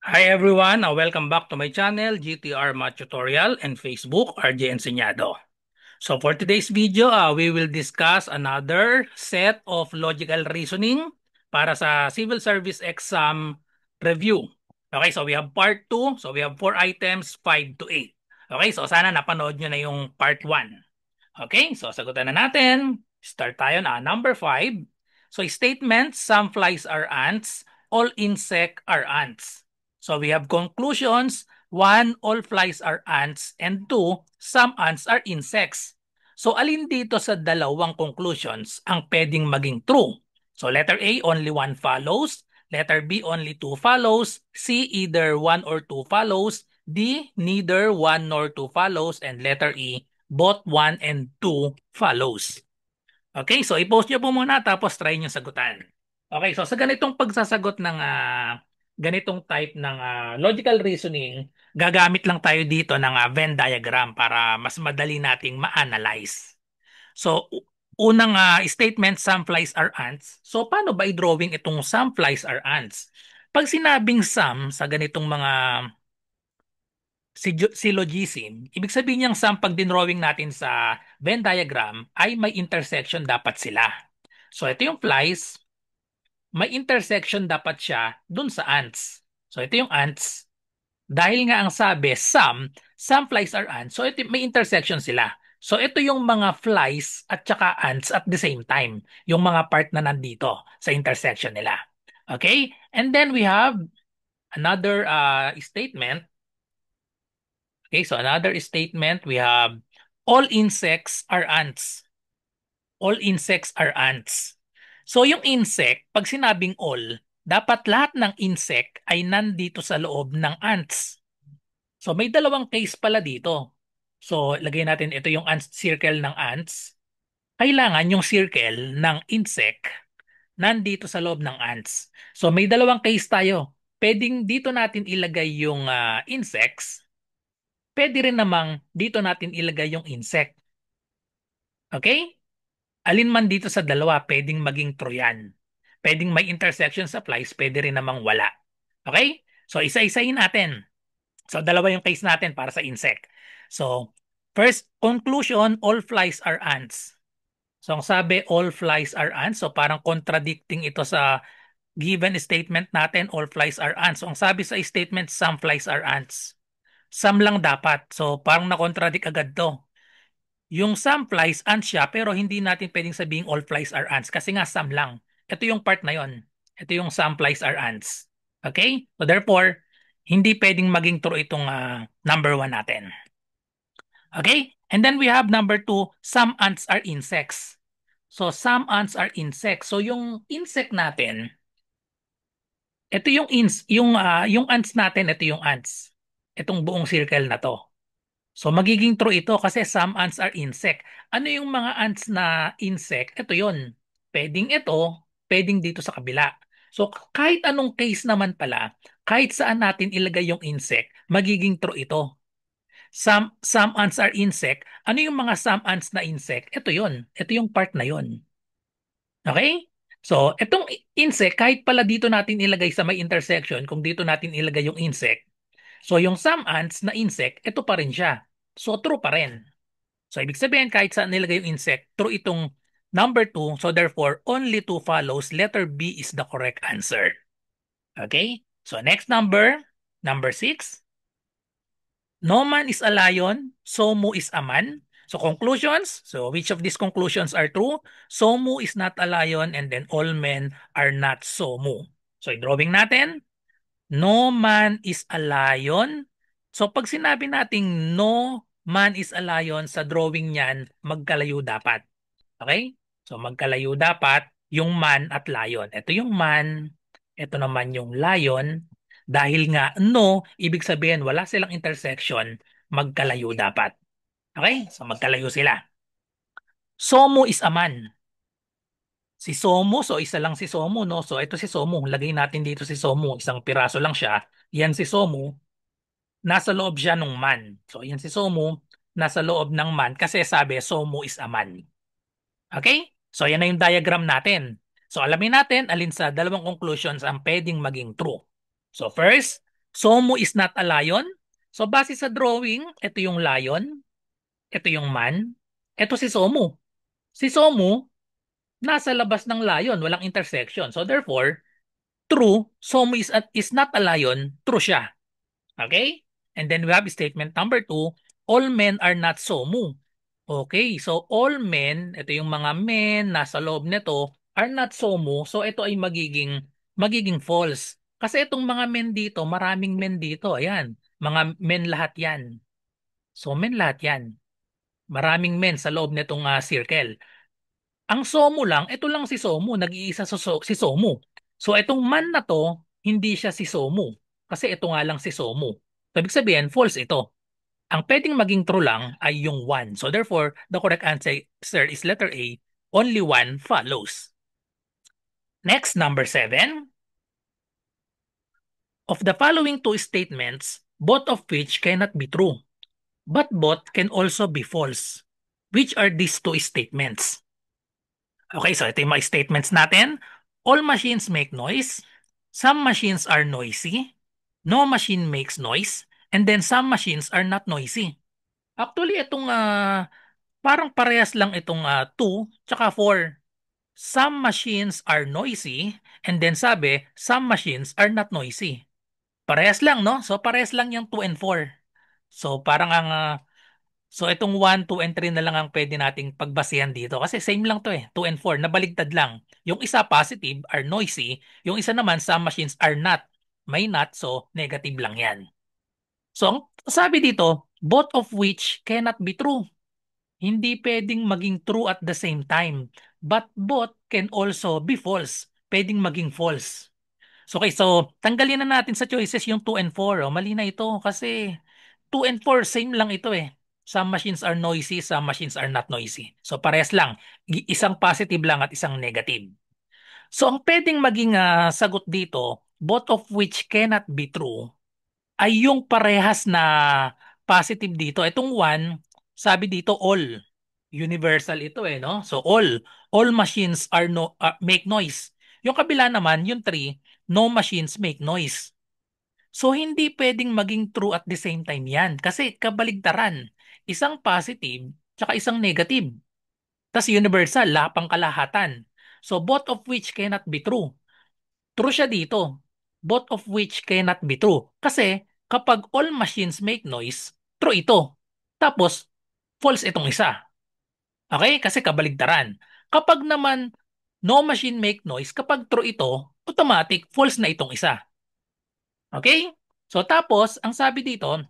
Hi everyone, welcome back to my channel, GTR Math Tutorial, and Facebook, RJ Enseñado. So for today's video, we will discuss another set of logical reasoning para sa Civil Service Exam Review. Okay, so we have part 2. So we have 4 items, 5 to 8. Okay, so sana napanood nyo na yung part 1. Okay, so sagutan na natin. Start tayo na. Number 5. So statement, some flies are ants, all insect are ants. So we have conclusions. 1, all flies are ants. And 2, some ants are insects. So alin dito sa dalawang conclusions ang pwedeng maging true? So letter A, only 1 follows. Letter B, only 2 follows. C, either 1 or 2 follows. D, neither 1 nor 2 follows. And letter E, both 1 and 2 follows. Okay, so i-post nyo po muna tapos try nyo sagutan. Okay, so sa ganitong pagsasagot ng ganitong type ng logical reasoning, gagamit lang tayo dito ng Venn diagram para mas madali nating ma-analyze. So, unang statement, some flies are ants. So, paano ba i-drawing itong some flies are ants? Pag sinabing some sa ganitong mga syllogism, ibig sabihin niyang some pag dinrawing natin sa Venn diagram ay may intersection dapat sila. So ito yung flies, may intersection dapat siya dun sa ants. So ito yung ants. Dahil nga ang sabi, some flies are ants. So ito, may intersection sila. So ito yung mga flies at saka ants at the same time. Yung mga part na nandito sa intersection nila. Okay? And then we have another statement. Okay, so another statement, we have all insects are ants. All insects are ants. So yung insect, pag sinabing all, dapat lahat ng insect ay nandito sa loob ng ants. So may dalawang case pala dito. So lagay natin ito yung ants, circle ng ants. Kailangan yung circle ng insect nandito sa loob ng ants. So may dalawang case tayo. Pwedeng dito natin ilagay yung insects. Pwede rin namang dito natin ilagay yung insect. Okay? Alin man dito sa dalawa, pwedeng maging true yan. Pwedeng may intersection sa flies, pwede rin namang wala. Okay? So, isa-isahin natin. So, dalawa yung case natin para sa insect. So, first, conclusion, all flies are ants. So, ang sabi, all flies are ants. So, parang contradicting ito sa given statement natin, all flies are ants. So, ang sabi sa statement, some flies are ants. Some lang dapat. So, parang na-contradict agad to. Yung some flies, ants siya, pero hindi natin pwedeng sabihin all flies are ants kasi nga some lang. Ito yung part na yon. Ito yung some flies are ants. Okay? So therefore, hindi pwedeng maging true itong number 1 natin. Okay? And then we have number 2, some ants are insects. So some ants are insects. So yung insect natin, ito yung ants natin, ito yung ants. Itong buong circle na to. So magiging true ito kasi some ants are insect. Ano yung mga ants na insect? Ito yon. Pwedeng ito, pwedeng dito sa kabila. So kahit anong case naman pala, kahit saan natin ilagay yung insect, magiging true ito. Some ants are insect. Ano yung mga some ants na insect? Ito yon. Ito yung part na yon. Okay? So, itong insect, kahit pala dito natin ilagay sa may intersection, kung dito natin ilagay yung insect, so yung some ants na insect, ito pa rin siya. So true pa rin. So ibig sabihin kahit saan nilagay yung insect, true itong number 2. So therefore, only 2 follows. Letter B is the correct answer. Okay? So next number 6. No man is a lion, Somu is a man. So conclusions. So which of these conclusions are true? Somu is not a lion and then all men are not Somu. So drawing natin. No man is a lion. So pag sinabi nating no man is a lion, sa drawing niyan, magkalayo dapat. Okay? So magkalayo dapat yung man at lion. Ito yung man, ito naman yung lion. Dahil nga no, ibig sabihin wala silang intersection, magkalayo dapat. Okay? So magkalayo sila. Somo is a man. Si Somo, so isa lang si Somo, no? So ito si Somo, lagay natin dito si Somo, isang piraso lang siya. Yan si Somo, nasa loob siya ng man. So yan si Somo, nasa loob ng man kasi sabi Somo is a man. Okay? So yan na yung diagram natin. So alamin natin alin sa dalawang conclusions ang pwedeng maging true. So first, Somu is not a lion. So base sa drawing, ito yung lion, ito yung man, ito si Somu. Si Somu, nasa labas ng lion, walang intersection. So therefore, true, Somu is not a lion, true siya. Okay? And then we have statement number two, all men are not Somu. Okay, so all men, ito yung mga men nasa loob nito, are not Somu. So ito ay magiging false. Kasi itong mga men dito, maraming men dito. Ayan, mga men lahat yan. So men lahat yan. Maraming men sa loob nitong circle. Ang Somu lang, ito lang si Somu, nag-iisa si Somu. So itong man na to, hindi siya si Somu. Kasi ito nga lang si Somu. So, ibig sabihin, false ito. Ang pwedeng maging true lang ay yung one. So therefore, the correct answer is letter A, only one follows. Next, number 7. Of the following two statements, both of which cannot be true, but both can also be false. Which are these two statements? Okay, so ito yung mga statements natin. All machines make noise. Some machines are noisy. No machine makes noise. And then some machines are not noisy. Actually, itong parang parehas lang itong 2 tsaka 4. Some machines are noisy and then sabi, some machines are not noisy. Parehas lang, no? So parehas lang yung 2 and 4. So parang so itong 1, 2 and 3 na lang ang pwede nating pagbasihan dito kasi same lang to eh, 2 and 4, nabaligtad lang. Yung isa positive are noisy, yung isa naman some machines are not. May not, so negative lang yan. So ang sabi dito, both of which cannot be true. Hindi pwedeng maging true at the same time. But both can also be false. Pwedeng maging false. So, okay, so tanggalin na natin sa choices yung 2 and 4. Oh. Mali na ito kasi 2 and 4 same lang ito eh. Some machines are noisy, some machines are not noisy. So parehas lang. Isang positive lang at isang negative. So ang pwedeng maging sagot dito, both of which cannot be true, ay yung parehas na positive dito. Itong one, sabi dito all. Universal ito eh, no? So all machines are make noise. Yung kabila naman, yung three, no machines make noise. So hindi pwedeng maging true at the same time yan kasi kabaligtaran. Isang positive tsaka isang negative. Tas universal, lapang kalahatan. So both of which cannot be true. True siya dito. Both of which cannot be true. Kasi kapag all machines make noise, true ito. Tapos false itong isa. Okay? Kasi kabaligtaran. Kapag naman no machine make noise, kapag true ito, automatic false na itong isa. Okay? So tapos, ang sabi dito,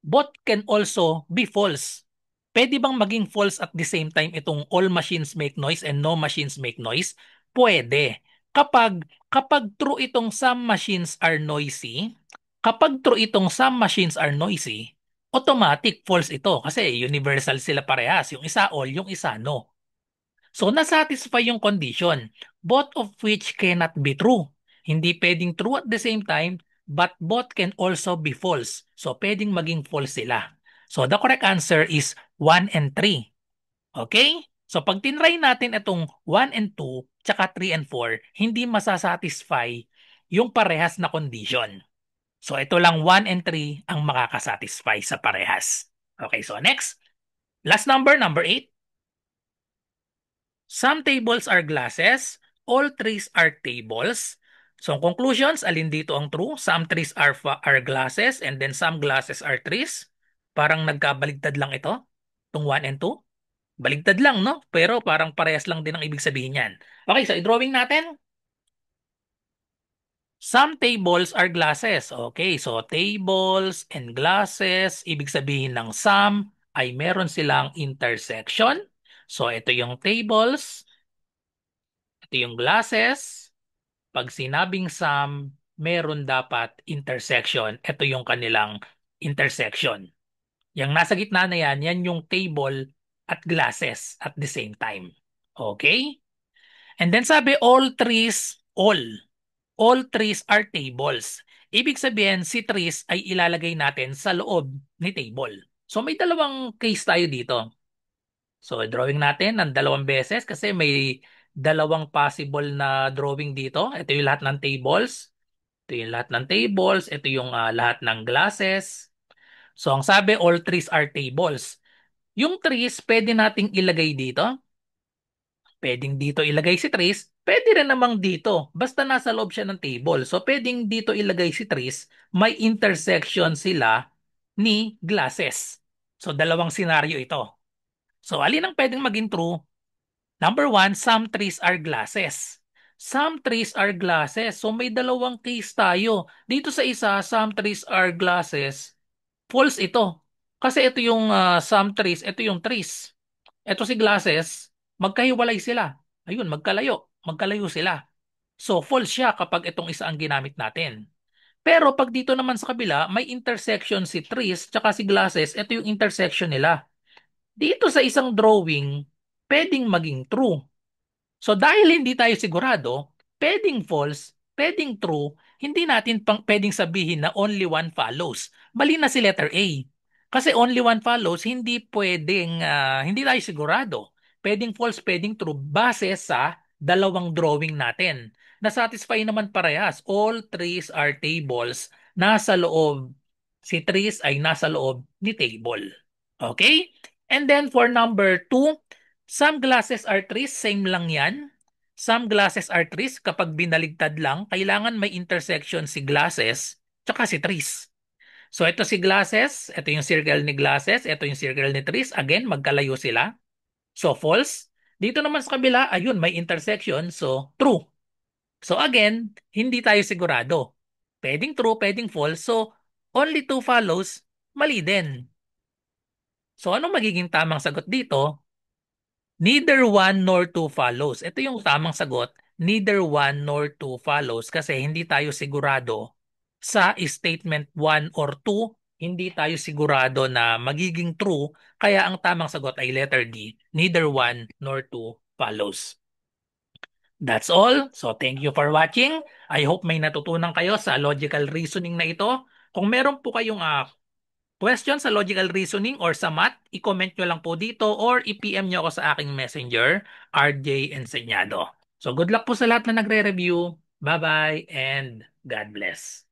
both can also be false. Pwede bang maging false at the same time itong all machines make noise and no machines make noise? Pwede. Kapag true itong some machines are noisy, kapag true itong some machines are noisy, automatic false ito kasi universal sila parehas. Yung isa all, yung isa no. So nasatisfy yung condition, both of which cannot be true. Hindi pwedeng true at the same time, but both can also be false. So pwedeng maging false sila. So the correct answer is 1 and 3. Okay? So pag tinry natin itong 1 and 2, tsaka 3 and 4, hindi masasatisfy yung parehas na condition. So ito lang 1 and 3 ang makakasatisfy sa parehas. Okay, so next. Last number, number 8. Some tables are glasses, all trees are tables. So conclusions, alin dito ang true? Some trees are glasses and then some glasses are trees. Parang nagkabaligtad lang ito, itong 1 and 2. Baligtad lang, no? Pero parang parehas lang din ang ibig sabihin niyan. Okay, so i-drawing natin. Some tables are glasses. Okay, so tables and glasses, ibig sabihin ng some ay meron silang intersection. So ito yung tables, ito yung glasses. Pag sinabing some, meron dapat intersection. Ito yung kanilang intersection. Yung nasa gitna na yan, yan yung table at glasses at the same time. Okay? And then sabi, all trees are tables. Ibig sabihin, si trees ay ilalagay natin sa loob ni table. So may dalawang case tayo dito. So drawing natin ng dalawang beses kasi may dalawang possible na drawing dito. Ito yung lahat ng tables. Ito yung lahat ng tables. Ito yung lahat ng glasses. So, ang sabi, all trees are tables. Yung trees, pwede nating ilagay dito. Pwedeng dito ilagay si trees. Pwede rin namang dito. Basta nasa loob siya ng table. So, pwedeng dito ilagay si trees. May intersection sila ni glasses. So, dalawang senaryo ito. So, alin ang pwedeng maging true? Number one, some trees are glasses. Some trees are glasses. So may dalawang case tayo. Dito sa isa, some trees are glasses. False ito. Kasi ito yung some trees, ito yung trees. Ito si glasses, magkahiwalay sila. Ayun, magkalayo. Magkalayo sila. So false siya kapag itong isa ang ginamit natin. Pero pag dito naman sa kabila, may intersection si trees tsaka si glasses, ito yung intersection nila. Dito sa isang drawing, pwedeng maging true. So dahil hindi tayo sigurado, pwedeng false, pwedeng true, hindi natin pwedeng sabihin na only one follows. Mali na si letter A. Kasi only one follows, hindi pwedeng, hindi tayo sigurado. Pwedeng false, pwedeng true, base sa dalawang drawing natin. Na-satisfy naman parehas. All trees are tables. Nasa loob. Si trees ay nasa loob ni table. Okay? And then for number two, some glasses are trees, same lang yan. Some glasses are trees, kapag binaligtad lang, kailangan may intersection si glasses tsaka si trees. So ito si glasses, ito yung circle ni glasses, ito yung circle ni trees. Again, magkalayo sila. So false. Dito naman sa kabila, ayun, may intersection. So true. So again, hindi tayo sigurado. Pwedeng true, pwedeng false. So only two follows, mali din. So ano magiging tamang sagot dito? Neither one nor two follows. Ito yung tamang sagot. Neither one nor two follows kasi hindi tayo sigurado sa statement one or two. Hindi tayo sigurado na magiging true. Kaya ang tamang sagot ay letter D. Neither one nor two follows. That's all. So thank you for watching. I hope may natutunan kayo sa logical reasoning na ito. Kung meron po kayong question sa logical reasoning or sa math, i-comment nyo lang po dito or i-PM nyo ako sa aking messenger, RJ Enseñado. So good luck po sa lahat na nagre-review. Bye-bye and God bless.